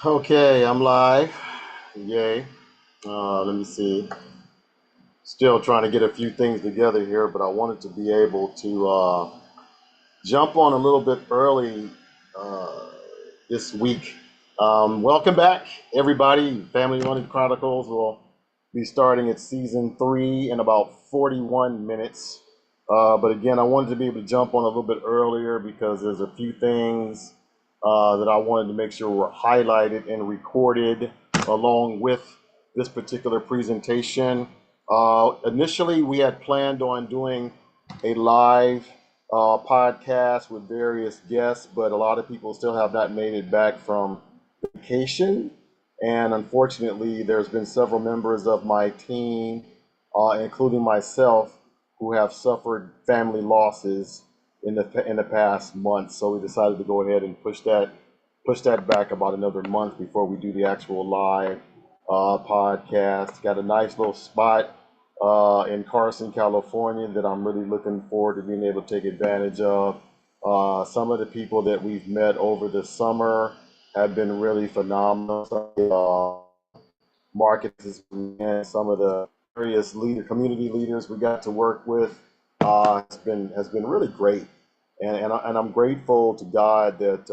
Okay, I'm live. Yay. Let me see. Still trying to get a few things together here, but I wanted to be able to jump on a little bit early uh, this week. Welcome back, everybody. Family Running Chronicles will be starting its season 3 in about 41 minutes. But again, I wanted to be able to jump on a little bit earlier because there's a few things that I wanted to make sure were highlighted and recorded along with this particular presentation. Initially, we had planned on doing a live podcast with various guests, but a lot of people still have not made it back from vacation. And unfortunately, there's been several members of my team, including myself, who have suffered family losses in the past month. So we decided to go ahead and push that back about another month before we do the actual live podcast. Got a nice little spot in Carson, California, that I'm really looking forward to being able to take advantage of. Some of the people that we've met over the summer have been really phenomenal. Some of the markets and some of the various community leaders we got to work with has been really great, and I'm grateful to God that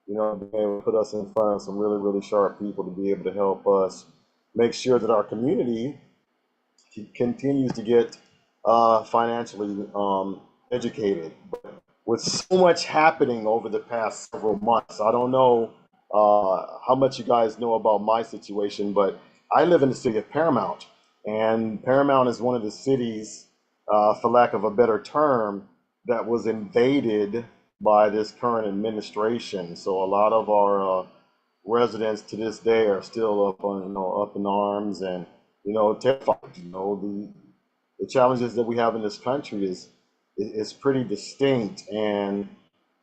being able to put us in front of some really really sharp people to be able to help us make sure that our community continues to get financially educated. But with so much happening over the past several months, I don't know how much you guys know about my situation, but I live in the city of Paramount, and Paramount is one of the cities, for lack of a better term, that was invaded by this current administration. So a lot of our residents to this day are still up in arms and terrified. The challenges that we have in this country is pretty distinct, and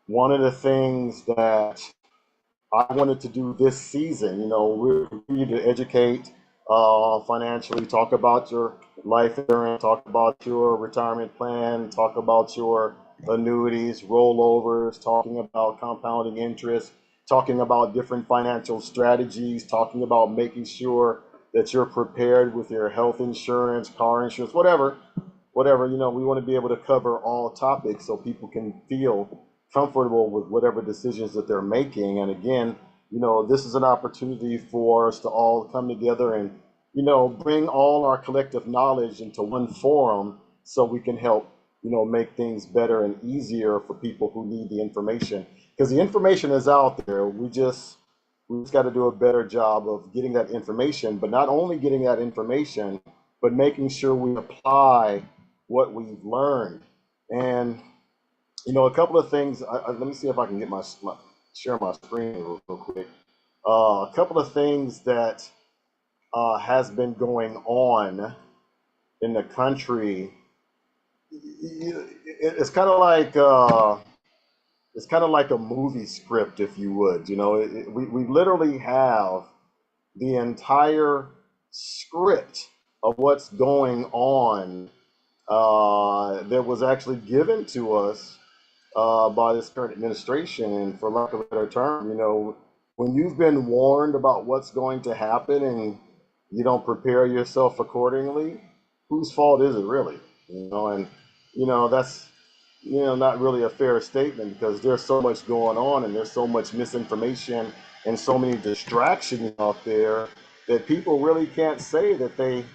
one of the things that I wanted to do this season, we're continue to educate financially, talk about your life insurance, talk about your retirement plan, talk about your annuities, rollovers, talking about compounding interest, talking about different financial strategies, talking about making sure that you're prepared with your health insurance, car insurance, whatever, we want to be able to cover all topics so people can feel comfortable with whatever decisions that they're making. And again, this is an opportunity for us to all come together and, bring all our collective knowledge into one forum so we can help, make things better and easier for people who need the information. Because the information is out there. We just got to do a better job of getting that information, but not only getting that information, but making sure we apply what we've learned. And a couple of things. Let me see if I can get share my screen real quick. A couple of things that has been going on in the country. It's kind of like a movie script, if you would. We literally have the entire script of what's going on that was actually given to us by this current administration. And for lack of a better term, when you've been warned about what's going to happen and you don't prepare yourself accordingly, whose fault is it really? And that's not really a fair statement because there's so much going on and there's so much misinformation and so many distractions out there that people really can't say that they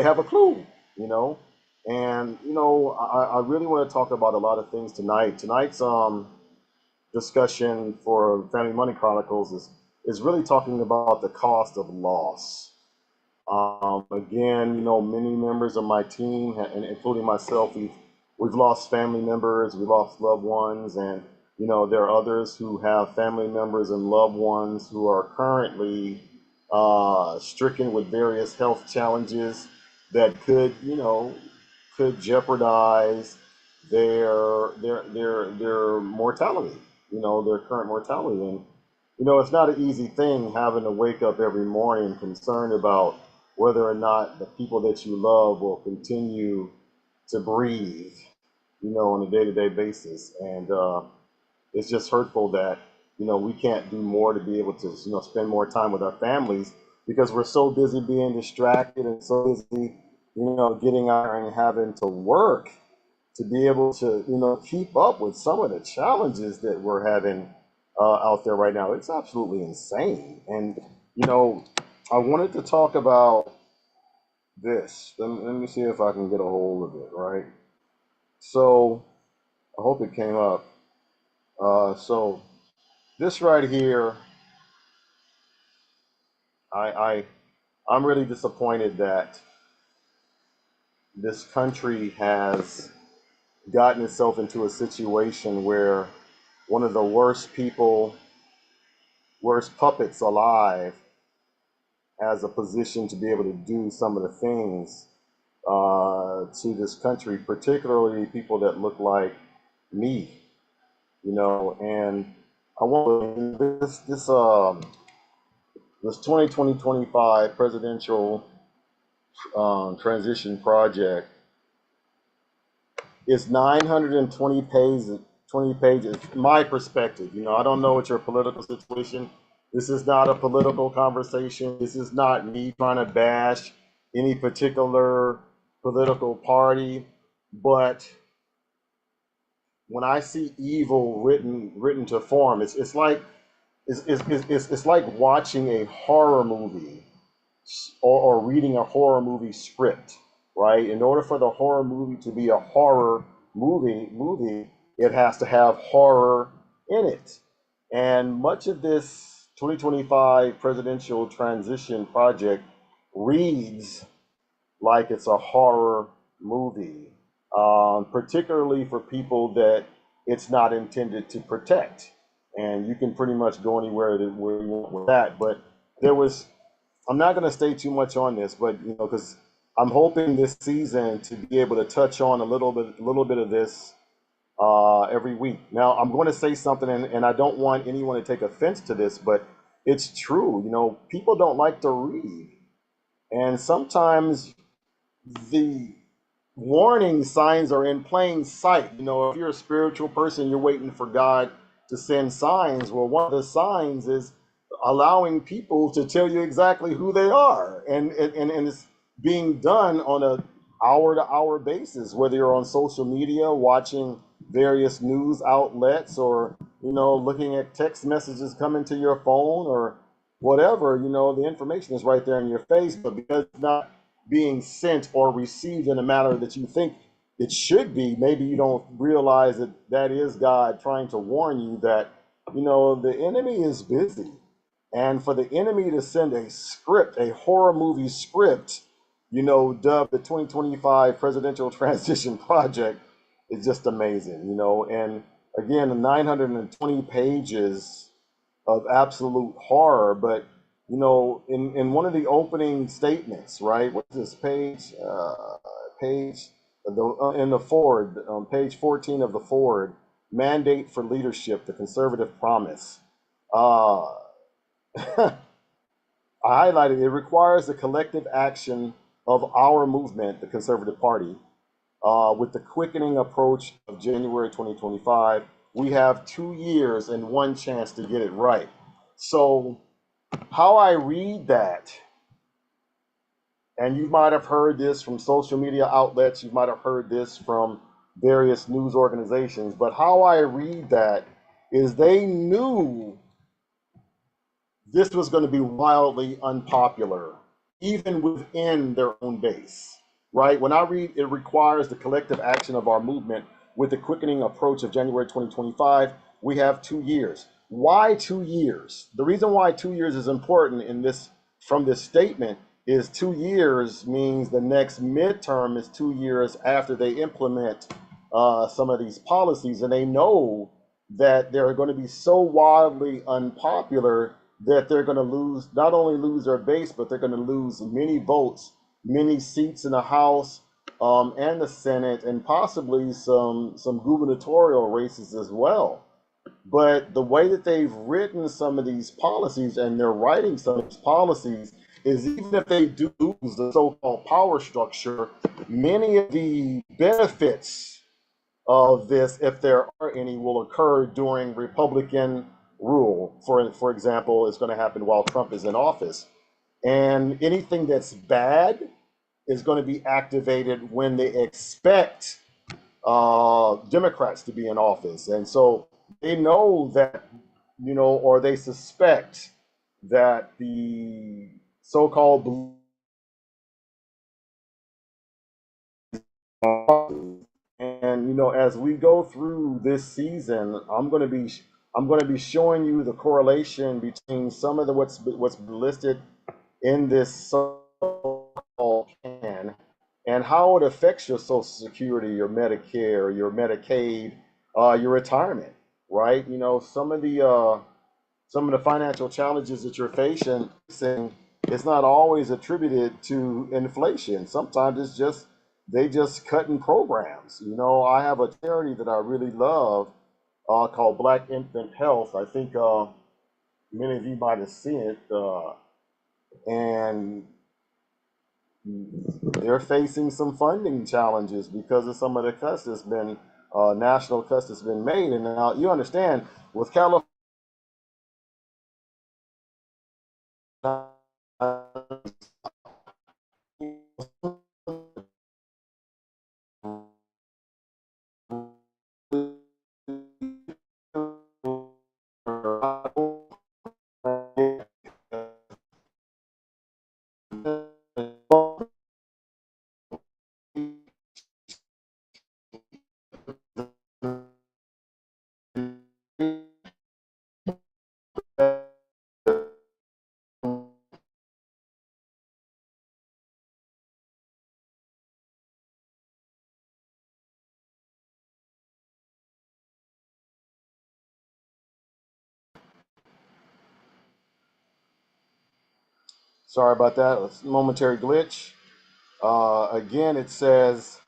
have a clue, you know. And I really want to talk about a lot of things tonight. Tonight's discussion for Family Money Chronicles is really talking about the cost of loss. Again, many members of my team, and including myself, we've lost family members, we lost loved ones, and there are others who have family members and loved ones who are currently stricken with various health challenges that could jeopardize their mortality, their current mortality. And it's not an easy thing having to wake up every morning concerned about whether or not the people that you love will continue to breathe, on a day-to-day basis. And it's just hurtful that we can't do more to be able to, spend more time with our families because we're so busy being distracted and so busy, getting out and having to work to be able to, keep up with some of the challenges that we're having out there right now. It's absolutely insane. And, I wanted to talk about this. Let me see if I can get a hold of it, right? So I hope it came up. So this right here, I, I I'm really disappointed that this country has gotten itself into a situation where one of the worst people, worst puppets alive, has a position to be able to do some of the things to this country, particularly people that look like me, and I want this 2025 presidential transition project is 920 pages. 20 pages. My perspective. I don't know what your political situation. This is not a political conversation. This is not me trying to bash any particular political party, but when I see evil written to form, it's like watching a horror movie or reading a horror movie script, right? In order for the horror movie to be a horror movie, it has to have horror in it. And much of this 2025 presidential transition project reads like it's a horror movie, particularly for people that it's not intended to protect. And you can pretty much go anywhere where you want with that. But there was I'm not going to stay too much on this, but because I'm hoping this season to be able to touch on a little bit of this every week. Now, I'm going to say something, and I don't want anyone to take offense to this, but it's true. People don't like to read, and sometimes the warning signs are in plain sight. If you're a spiritual person, you're waiting for God to send signs. Well, one of the signs is allowing people to tell you exactly who they are. And it's being done on a hour to hour basis, whether you're on social media, watching various news outlets, or, looking at text messages coming to your phone or whatever, the information is right there in your face, but because it's not being sent or received in a manner that you think it should be, maybe you don't realize that that is God trying to warn you that, the enemy is busy. And for the enemy to send a script, a horror movie script, dubbed the 2025 Presidential Transition Project, is just amazing, And again, 920 pages of absolute horror. But, in one of the opening statements, right? What's this page? In the Ford, page 14 of the Ford, Mandate for Leadership, the Conservative Promise. I highlighted it requires the collective action of our movement, the Conservative Party, with the quickening approach of January 2025. We have 2 years and one chance to get it right. So, how I read that, and you might have heard this from social media outlets, you might have heard this from various news organizations, but how I read that is they knew this was going to be wildly unpopular, even within their own base, right? When I read it requires the collective action of our movement with the quickening approach of January 2025, we have 2 years. Why 2 years? The reason why 2 years is important in this from this statement is 2 years means the next midterm is 2 years after they implement some of these policies, and they know that they're going to be so wildly unpopular that they're going to lose, not only lose their base, but they're going to lose many votes, many seats in the House and the Senate, and possibly some gubernatorial races as well. But the way that they've written some of these policies, and they're writing some of these policies, is even if they do lose the so-called power structure, many of the benefits of this, if there are any, will occur during Republican rule. For example, is going to happen while Trump is in office, and anything that's bad is going to be activated when they expect Democrats to be in office, and so they know that, or they suspect that the so-called and as we go through this season, I'm going to be showing you the correlation between some of the what's listed in this so-called can, and how it affects your Social Security, your Medicare, your Medicaid, your retirement, right? Some of the financial challenges that you're facing, it's not always attributed to inflation. Sometimes it's just they just cutting programs. I have a charity that I really love called Black Infant Health. I think many of you might have seen it, and they're facing some funding challenges because of some of the cuts that's been national cuts that's been made. And now you understand with California, sorry about that, a momentary glitch. Again, it says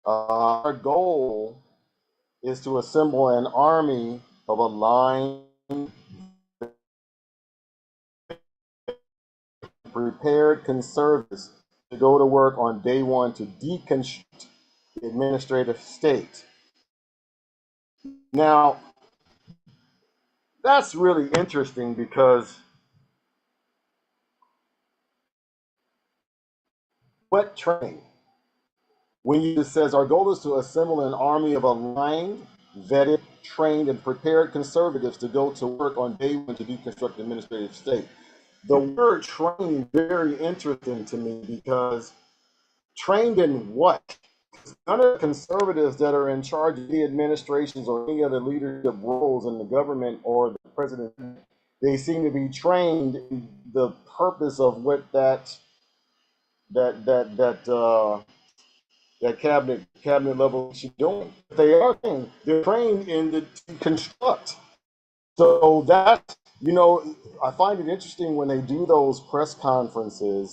our goal is to assemble an army of aligned, prepared conservatives to go to work on day one to deconstruct the administrative state. Now, that's really interesting because what training? When it says our goal is to assemble an army of aligned, vetted, trained, and prepared conservatives to go to work on day one to deconstruct the administrative state. The word trained very interesting to me because trained in what? None of the conservatives that are in charge of the administrations or any other leadership roles in the government or the president, they seem to be trained in the purpose of what that that that that cabinet level should be doing. They are trained. They're trained in the to construct. So that I find it interesting when they do those press conferences